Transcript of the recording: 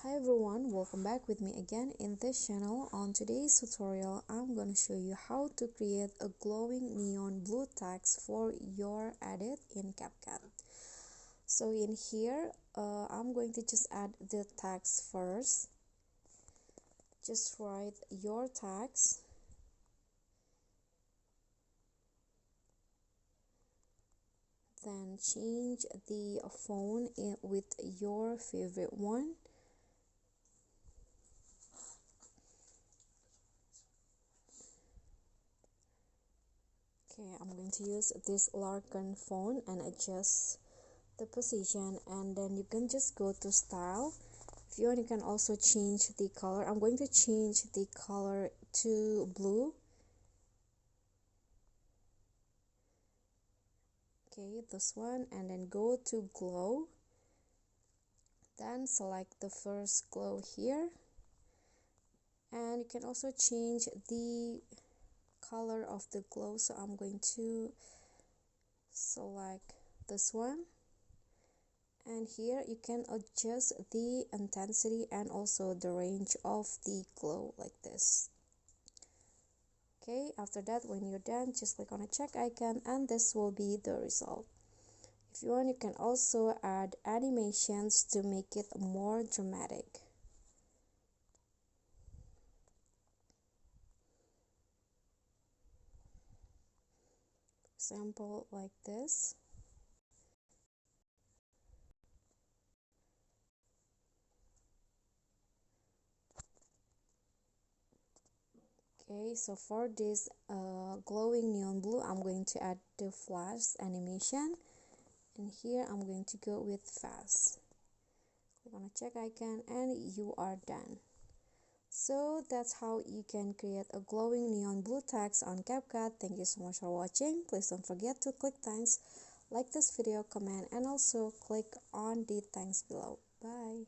Hi everyone, welcome back with me again in this channel. On today's tutorial, I'm going to show you how to create a glowing neon blue text for your edit in CapCut. So in here, I'm going to just add the text first. Just write your text. Then change the font with your favorite one. Okay, I'm going to use this Larkin font and adjust the position, and then you can just go to style. If you want, you can also change the color. I'm going to change the color to blue. Okay, this one, and then go to glow. Then select the first glow here, and you can also change the color of the glow. So I'm going to select this one, and here you can adjust the intensity and also the range of the glow like this. Okay, after that, when you're done, just click on a check icon and this will be the result. If you want, you can also add animations to make it more dramatic. For example, like this. Okay, so for this glowing neon blue, I'm going to add the flash animation, and here I'm going to go with fast. Click on a check icon and you are done. So that's how you can create a glowing neon blue text on CapCut. Thank you so much for watching. Please don't forget to click thanks, like this video, comment, and also click on the thanks below. Bye.